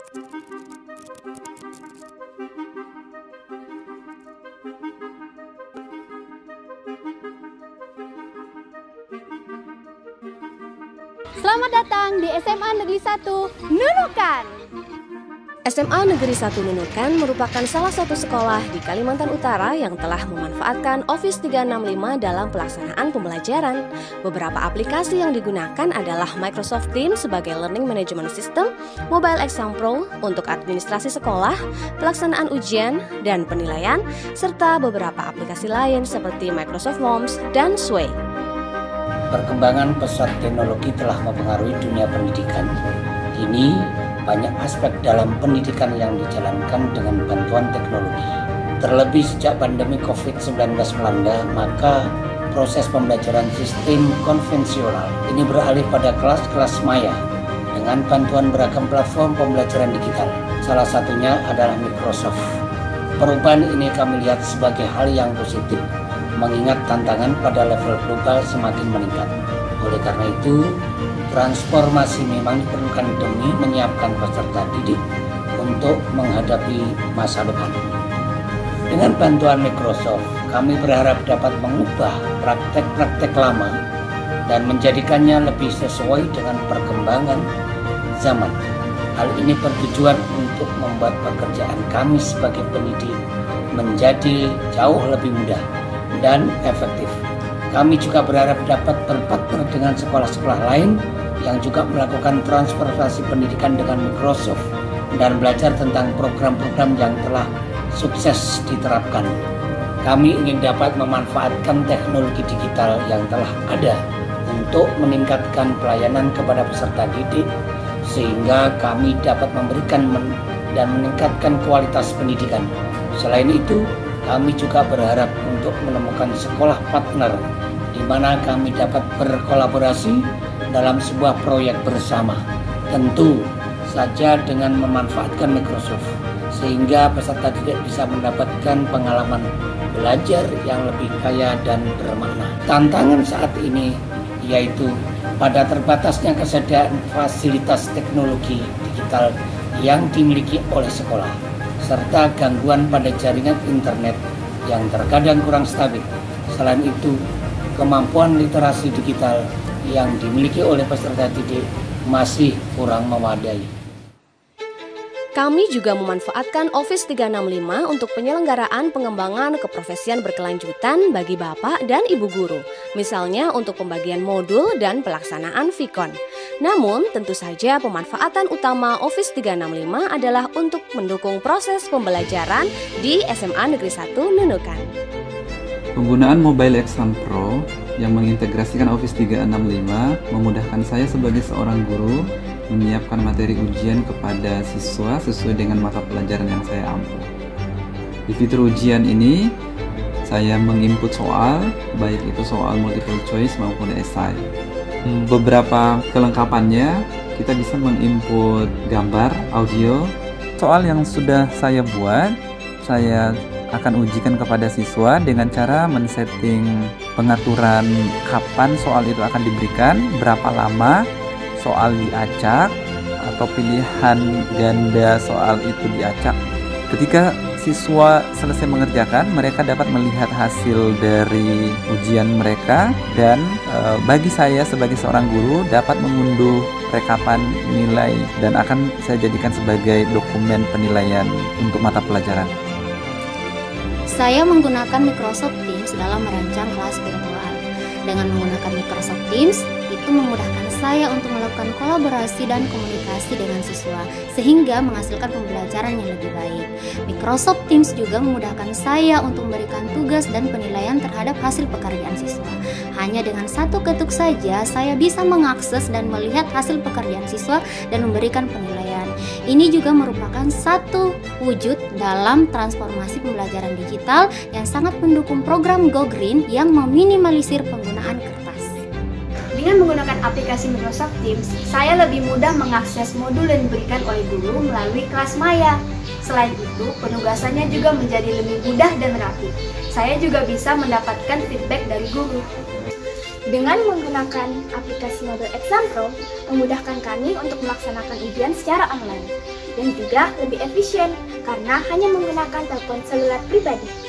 Selamat datang di SMA Negeri 1 Nunukan. SMA Negeri 1 Nunukan merupakan salah satu sekolah di Kalimantan Utara yang telah memanfaatkan Office 365 dalam pelaksanaan pembelajaran. Beberapa aplikasi yang digunakan adalah Microsoft Teams sebagai Learning Management System, Mobile Exam Pro untuk administrasi sekolah, pelaksanaan ujian dan penilaian, serta beberapa aplikasi lain seperti Microsoft Forms dan Sway. Perkembangan pesat teknologi telah mempengaruhi dunia pendidikan. Kini, banyak aspek dalam pendidikan yang dijalankan dengan bantuan teknologi. Terlebih sejak pandemi COVID-19 melanda, maka proses pembelajaran sistem konvensional ini beralih pada kelas-kelas maya dengan bantuan beragam platform pembelajaran digital. Salah satunya adalah Microsoft. Perubahan ini kami lihat sebagai hal yang positif, mengingat tantangan pada level global semakin meningkat. Oleh karena itu, transformasi memang diperlukan demi menyiapkan peserta didik untuk menghadapi masa depan. Dengan bantuan Microsoft, kami berharap dapat mengubah praktek-praktek lama dan menjadikannya lebih sesuai dengan perkembangan zaman. Hal ini bertujuan untuk membuat pekerjaan kami sebagai pendidik menjadi jauh lebih mudah dan efektif. Kami juga berharap dapat berpartner dengan sekolah-sekolah lain yang juga melakukan transformasi pendidikan dengan Microsoft dan belajar tentang program-program yang telah sukses diterapkan. Kami ingin dapat memanfaatkan teknologi digital yang telah ada untuk meningkatkan pelayanan kepada peserta didik sehingga kami dapat memberikan dan meningkatkan kualitas pendidikan. Selain itu, kami juga berharap untuk menemukan sekolah partner di mana kami dapat berkolaborasi dalam sebuah proyek bersama. Tentu saja dengan memanfaatkan Microsoft sehingga peserta didik bisa mendapatkan pengalaman belajar yang lebih kaya dan bermakna. Tantangan saat ini yaitu pada terbatasnya kesediaan fasilitas teknologi digital yang dimiliki oleh sekolah, serta gangguan pada jaringan internet yang terkadang kurang stabil. Selain itu, kemampuan literasi digital yang dimiliki oleh peserta didik masih kurang memadai. Kami juga memanfaatkan Office 365 untuk penyelenggaraan pengembangan keprofesian berkelanjutan bagi Bapak dan Ibu guru, misalnya untuk pembagian modul dan pelaksanaan Vkon. Namun, tentu saja pemanfaatan utama Office 365 adalah untuk mendukung proses pembelajaran di SMA Negeri 1 Nunukan. Penggunaan Mobile Exam Pro yang mengintegrasikan Office 365 memudahkan saya sebagai seorang guru menyiapkan materi ujian kepada siswa sesuai dengan mata pelajaran yang saya ampu. Di fitur ujian ini, saya menginput soal, baik itu soal multiple choice maupun esai. Beberapa kelengkapannya, kita bisa menginput gambar, audio. Soal yang sudah saya buat, saya akan ujikan kepada siswa dengan cara men-setting pengaturan kapan soal itu akan diberikan, berapa lama soal diacak, atau pilihan ganda soal itu diacak. Ketika siswa selesai mengerjakan, mereka dapat melihat hasil dari ujian mereka dan bagi saya sebagai seorang guru dapat mengunduh rekapan nilai dan akan saya jadikan sebagai dokumen penilaian untuk mata pelajaran. Saya menggunakan Microsoft Teams dalam merancang kelas virtual. Dengan menggunakan Microsoft Teams, itu memudahkan saya untuk melakukan kolaborasi dan komunikasi dengan siswa, sehingga menghasilkan pembelajaran yang lebih baik. Microsoft Teams juga memudahkan saya untuk memberikan tugas dan penilaian terhadap hasil pekerjaan siswa. Hanya dengan satu ketuk saja, saya bisa mengakses dan melihat hasil pekerjaan siswa dan memberikan penilaian. Ini juga merupakan satu wujud dalam transformasi pembelajaran digital yang sangat mendukung program Go Green yang meminimalisir penggunaan kertas. Dengan menggunakan aplikasi Microsoft Teams, saya lebih mudah mengakses modul yang diberikan oleh guru melalui kelas maya. Selain itu, penugasannya juga menjadi lebih mudah dan rapi. Saya juga bisa mendapatkan feedback dari guru. Dengan menggunakan aplikasi Mobile Exam Pro, memudahkan kami untuk melaksanakan ujian secara online. dan juga lebih efisien karena hanya menggunakan telepon seluler pribadi.